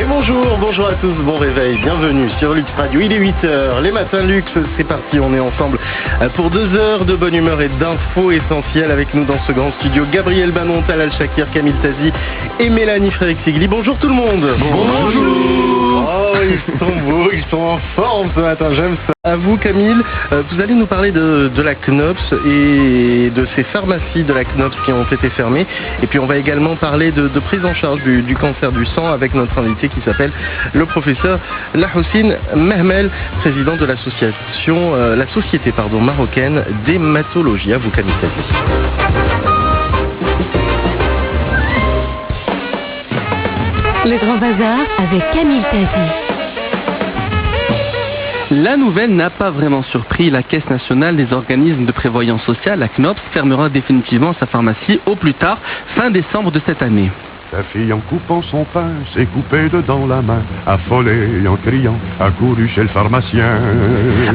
Bonjour à tous, bon réveil, bienvenue sur Lux Radio, il est 8h, les matins Lux, c'est parti, on est ensemble pour 2 heures de bonne humeur et d'infos essentielles avec nous dans ce grand studio, Gabriel Banon, Talal Shakir, Camille Tazi et Mélanie Frédéric-Sigli. Bonjour tout le monde. Bonjour. Oh, ils sont beaux, ils sont en forme ce matin, j'aime ça. À vous Camille, vous allez nous parler de la CNOPS et de ces pharmacies de la CNOPS qui ont été fermées. Et puis on va également parler de prise en charge du cancer du sang avec notre invité qui s'appelle le professeur Lahoussine Mehmel, président de l'association, la société marocaine d'hématologie. À vous Camille Tazi. Le Grand Bazar avec Camille Tazi. La nouvelle n'a pas vraiment surpris. La Caisse nationale des organismes de prévoyance sociale, la CNOPS, fermera définitivement sa pharmacie au plus tard fin décembre de cette année. La fille en coupant son pain s'est coupée dedans la main, affolée en criant, accourut chez le pharmacien.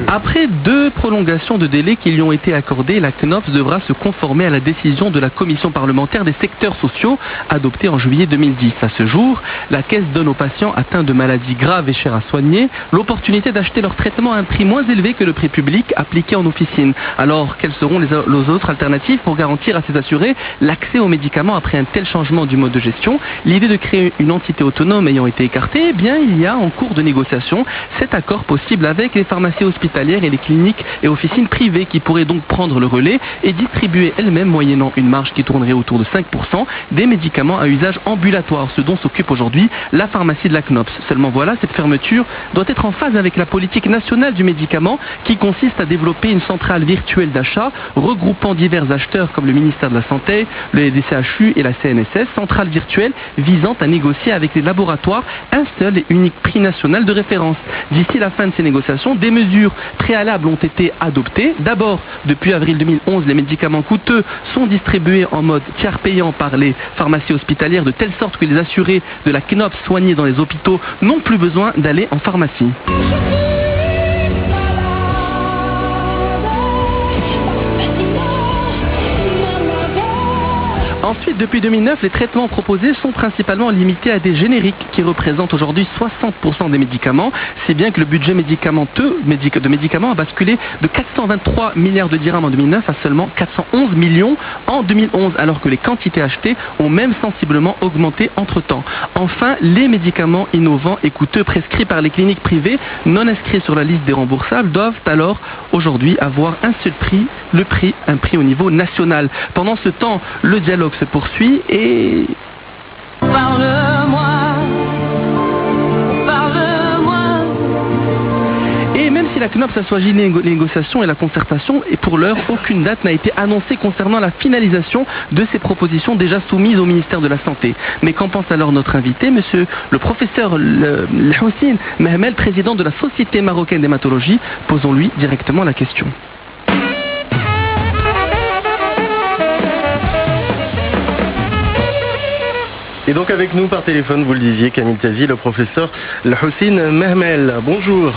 Après 2 prolongations de délai qui lui ont été accordées, la CNOPS devra se conformer à la décision de la Commission parlementaire des secteurs sociaux adoptée en juillet 2010. À ce jour, la Caisse donne aux patients atteints de maladies graves et chères à soigner l'opportunité d'acheter leur traitement à un prix moins élevé que le prix public appliqué en officine. Alors, quelles seront les autres alternatives pour garantir à ces assurés l'accès aux médicaments après un tel changement du mode de gestion? L'idée de créer une entité autonome ayant été écartée, eh bien, il y a en cours de négociation cet accord possible avec les pharmacies hospitalières et les cliniques et officines privées qui pourraient donc prendre le relais et distribuer elles-mêmes, moyennant une marge qui tournerait autour de 5%, des médicaments à usage ambulatoire, ce dont s'occupe aujourd'hui la pharmacie de la CNOPS. Seulement voilà, cette fermeture doit être en phase avec la politique nationale du médicament qui consiste à développer une centrale virtuelle d'achat regroupant divers acheteurs comme le ministère de la Santé, le DCHU et la CNSS, centrale virtuelle visant à négocier avec les laboratoires un seul et unique prix national de référence. D'ici la fin de ces négociations, des mesures préalables ont été adoptées. D'abord, depuis avril 2011, les médicaments coûteux sont distribués en mode tiers payant par les pharmacies hospitalières de telle sorte que les assurés de la CNOPS soignés dans les hôpitaux n'ont plus besoin d'aller en pharmacie. Ensuite, depuis 2009, les traitements proposés sont principalement limités à des génériques qui représentent aujourd'hui 60% des médicaments, si bien que le budget de médicaments a basculé de 423 milliards de dirhams en 2009 à seulement 411 millions en 2011, alors que les quantités achetées ont même sensiblement augmenté entre-temps. Enfin, les médicaments innovants et coûteux prescrits par les cliniques privées non inscrits sur la liste des remboursables doivent alors aujourd'hui avoir un seul prix, un prix au niveau national. Pendant ce temps, le dialogue se poursuit et... Et même si la CNOPS a choisi les négociations et la concertation, et pour l'heure, aucune date n'a été annoncée concernant la finalisation de ces propositions déjà soumises au ministère de la Santé. Mais qu'en pense alors notre invité, monsieur le professeur Lahoussine Mehmel, président de la Société marocaine d'hématologie? Posons-lui directement la question. Et donc avec nous par téléphone, vous le disiez, Camille Tazi, le professeur Lahoussine Mehmel. Bonjour.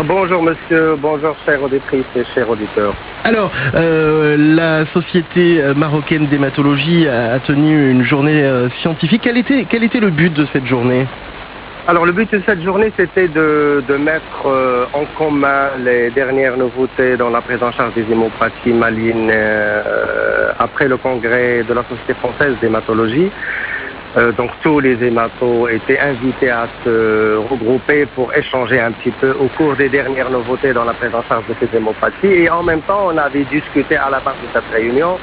Bonjour monsieur, bonjour chères auditrices et chers auditeurs. Alors, la Société marocaine d'hématologie a tenu une journée scientifique. Quel était le but de cette journée ? Alors le but de cette journée, c'était de mettre en commun les dernières nouveautés dans la prise en charge des hémopathies malignes après le congrès de la Société française d'hématologie. Donc tous les hématos étaient invités à se regrouper pour échanger un petit peu au cours des dernières nouveautés dans la prise en charge de ces hémopathies. Et en même temps, on avait discuté à la base de cette réunion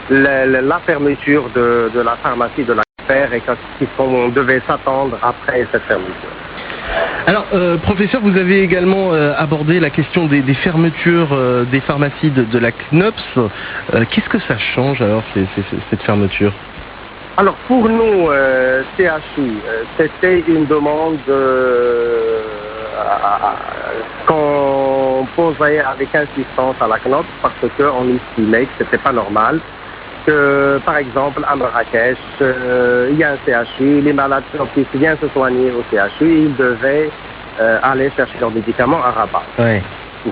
la fermeture de la pharmacie de la CFR et qu'est-ce qu'on devait s'attendre après cette fermeture. Alors, professeur, vous avez également abordé la question des fermetures des pharmacies de la CNOPS. Qu'est-ce que ça change alors, cette fermeture ? Alors pour nous, CHU, c'était une demande qu'on posait avec insistance à la CNOPS parce qu'on estimait que c'était pas normal que, par exemple, à Marrakech, il y a un CHU, les malades qui viennent se soigner au CHU, ils devaient aller chercher leurs médicaments à Rabat. Ouais.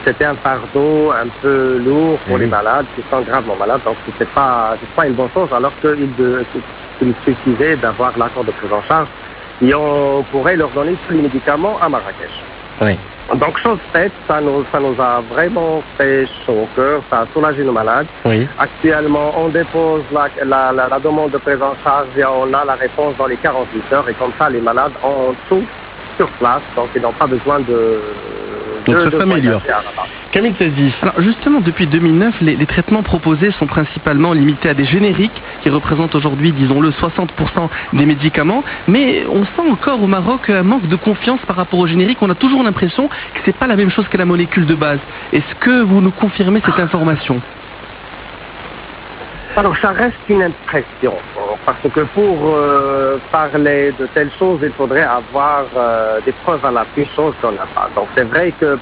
C'était un fardeau un peu lourd pour les malades qui sont gravement malades, donc c'est pas une bonne chose, alors qu'il suffisait d'avoir l'accord de prise en charge et on pourrait leur donner tous les médicaments à Marrakech. Oui. Donc, chose faite, ça nous a vraiment fait chaud au cœur, ça a soulagé nos malades. Oui. Actuellement, on dépose la demande de prise en charge et on a la réponse dans les 48 heures. Et comme ça, les malades ont tout sur place, donc ils n'ont pas besoin de ça s'améliore. Camille Tazi. Alors justement, depuis 2009, les traitements proposés sont principalement limités à des génériques qui représentent aujourd'hui, disons-le, 60% des médicaments. Mais on sent encore au Maroc un manque de confiance par rapport aux génériques. On a toujours l'impression que c'est pas la même chose que la molécule de base. Est-ce que vous nous confirmez cette information? Alors, ça reste une impression, parce que pour parler de telles choses, il faudrait avoir des preuves à l'appui, chose qu'on n'a pas. Donc, c'est vrai que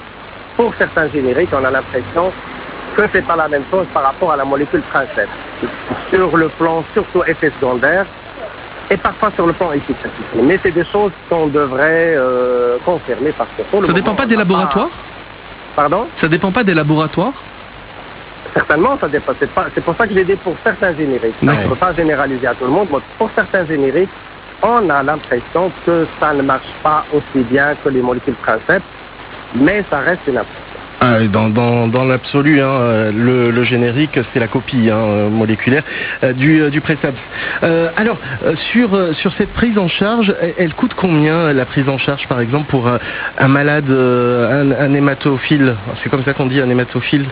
pour certains génériques, on a l'impression que c'est pas la même chose par rapport à la molécule principe. Sur le plan, surtout effet secondaire, et parfois sur le plan efficacité. Mais c'est des choses qu'on devrait confirmer, parce que pour le Ça dépend pas des laboratoires? Pardon? Ça dépend pas des laboratoires? Certainement, ça dépend. C'est pour ça que j'ai dit pour certains génériques. On ne peut pas généraliser à tout le monde, mais pour certains génériques, on a l'impression que ça ne marche pas aussi bien que les molécules principes, mais ça reste une impression. Dans l'absolu, le générique, c'est la copie moléculaire du Presabs. Alors, sur cette prise en charge, elle coûte combien la prise en charge, par exemple, pour un malade, un hématophile? C'est comme ça qu'on dit, un hématophile?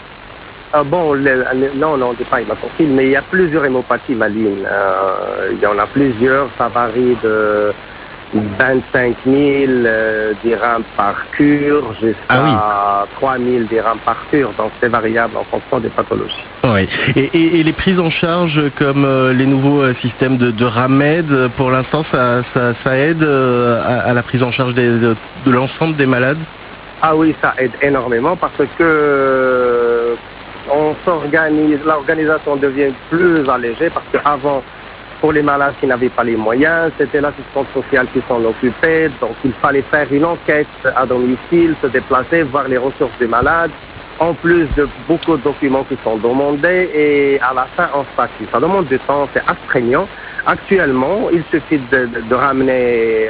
Non, on ne dit pas hématophile, mais il y a plusieurs hémopathies malignes. Il y en a plusieurs, ça varie de 25 000 dirhams par cure jusqu'à 3 000 dirhams par cure, donc c'est variable en fonction des pathologies. Oui. Et les prises en charge comme les nouveaux systèmes de RAMED, pour l'instant, ça aide à la prise en charge de l'ensemble des malades? Ah oui, ça aide énormément parce que l'organisation devient plus allégée parce qu'avant, pour les malades qui n'avaient pas les moyens, c'était l'assistante sociale qui s'en occupait, donc il fallait faire une enquête à domicile, se déplacer, voir les ressources des malades, en plus de beaucoup de documents qui sont demandés, et à la fin, on statue. Ça demande du temps, c'est astreignant. Actuellement, il suffit de ramener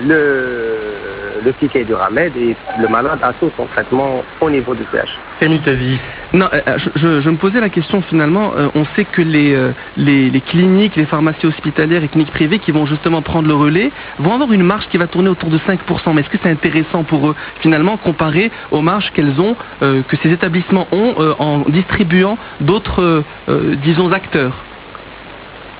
le ticket du RAMED et le malade a tout son traitement au niveau du CH. Camille Tazi. Non, je me posais la question finalement. On sait que les cliniques, les pharmacies hospitalières et cliniques privées qui vont justement prendre le relais vont avoir une marge qui va tourner autour de 5%. Mais est-ce que c'est intéressant pour eux finalement comparé aux marges qu'elles ont, que ces établissements ont en distribuant d'autres, disons, acteurs?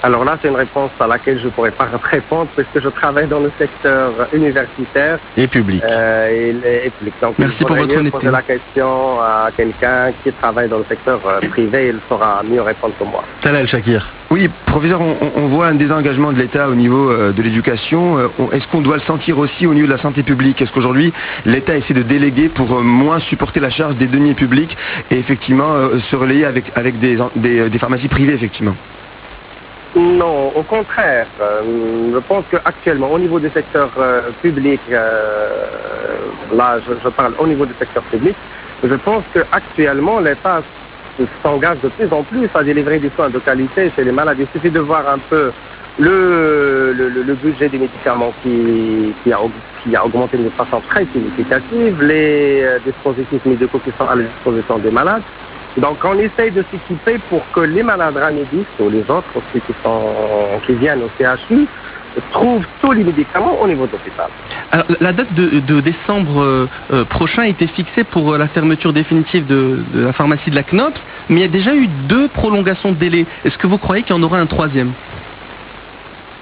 Alors là, c'est une réponse à laquelle je ne pourrais pas répondre puisque je travaille dans le secteur universitaire et public. Et public. Donc, merci pour votre honnêteté. Poser la question à quelqu'un qui travaille dans le secteur privé, il saura mieux répondre que moi. Talal Shakir. Oui, professeur, on voit un désengagement de l'État au niveau de l'éducation. Est-ce qu'on doit le sentir aussi au niveau de la santé publique? Est-ce qu'aujourd'hui, l'État essaie de déléguer pour moins supporter la charge des deniers publics et effectivement se relayer avec des pharmacies privées, effectivement? Non, au contraire. Je pense qu'actuellement, au niveau du secteur public, là je parle au niveau du secteur public, je pense qu'actuellement l'État s'engage de plus en plus à délivrer des soins de qualité chez les malades. Il suffit de voir un peu le budget des médicaments qui a augmenté de façon très significative, les dispositifs médicaux qui sont à la disposition des malades. Donc on essaye de s'équiper pour que les malades ramédistes ou les autres aussi qui viennent au CHU trouvent tous les médicaments au niveau de l'hôpital. Alors la date de décembre prochain a été fixée pour la fermeture définitive de la pharmacie de la CNOPS, mais il y a déjà eu 2 prolongations de délai. Est-ce que vous croyez qu'il y en aura un 3e?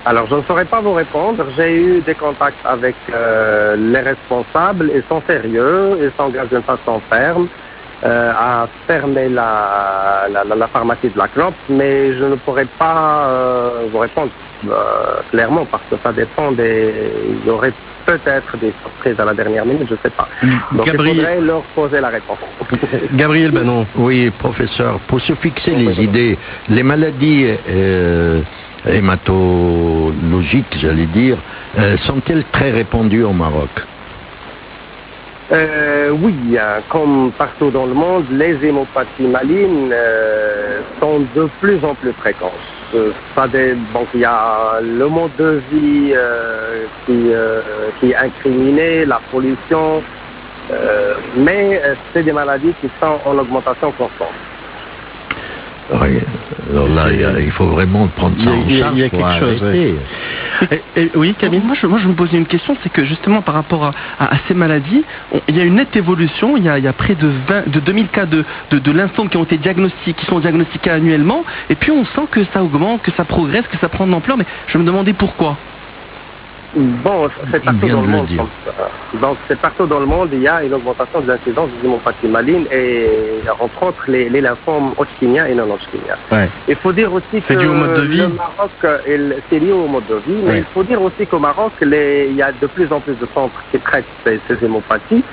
Alors, je ne saurais pas vous répondre. J'ai eu des contacts avec les responsables. Ils sont sérieux, ils s'engagent d'une façon ferme à fermer la pharmacie de la CNOPS, mais je ne pourrais pas vous répondre clairement parce que ça dépend il y aurait peut-être des surprises à la dernière minute, je ne sais pas. Donc il faudrait leur poser la réponse. Gabriel Banon. Oui, professeur, pour se fixer les idées, les maladies hématologiques, j'allais dire, sont-elles très répandues au Maroc? Oui, comme partout dans le monde, les hémopathies malignes sont de plus en plus fréquentes. Donc il y a le mode de vie qui est incriminé, la pollution, mais c'est des maladies qui sont en augmentation constante. Oui, alors là, il faut vraiment prendre ça en charge. Il y a quelque chose. Oui, Camille. Moi, je me posais une question, c'est que justement par rapport à ces maladies, il y a une nette évolution. Il y a près de 2000 cas de lymphome qui ont été diagnostiqués, qui sont diagnostiqués annuellement, et puis on sent que ça augmente, que ça progresse, que ça prend de l'ampleur. Mais je me demandais pourquoi. Bon, c'est partout dans le monde comme ça. Donc c'est partout dans le monde, il y a une augmentation de l'incidence des hémopathies malignes et entre autres les lymphomes hodgkiniens et non hodgkiniens. Ouais. Il faut dire aussi que dû au mode de vie. le Maroc, c'est lié au mode de vie, mais il faut dire aussi qu'au Maroc, il y a de plus en plus de centres qui traitent ces hémopathies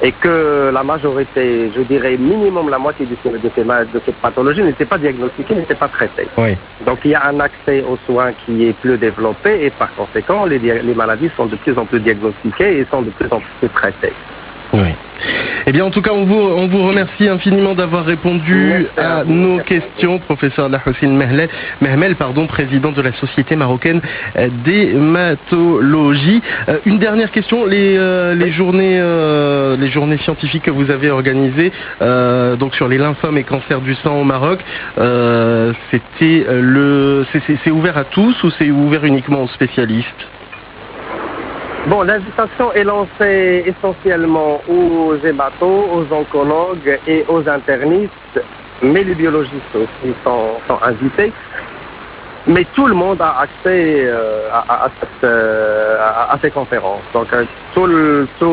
et que la majorité, je dirais minimum la moitié de cette pathologie n'était pas diagnostiquée, n'était pas traitée. Oui. Donc il y a un accès aux soins qui est plus développé et par conséquent les maladies sont de plus en plus diagnostiquées et sont de plus en plus traitées. Oui. Eh bien, en tout cas, on vous remercie infiniment d'avoir répondu à nos questions, professeur Lahoussine Mehmel, président de la Société marocaine d'hématologie. Une dernière question, les journées scientifiques que vous avez organisées, donc sur les lymphomes et cancers du sang au Maroc, c'est ouvert à tous ou c'est ouvert uniquement aux spécialistes? Bon, l'invitation est lancée essentiellement aux hématos, aux oncologues et aux internistes, mais les biologistes aussi sont invités. Mais tout le monde a accès à ces conférences. Donc, tous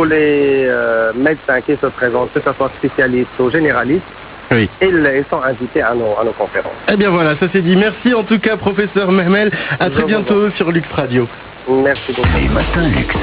les médecins qui se présentent, que ce soit spécialistes ou généralistes, oui. Ils sont invités à nos conférences. Eh bien voilà, ça c'est dit. Merci en tout cas, professeur Mehmel. À très bientôt sur Lux Radio. Merci beaucoup. Les matins Lux.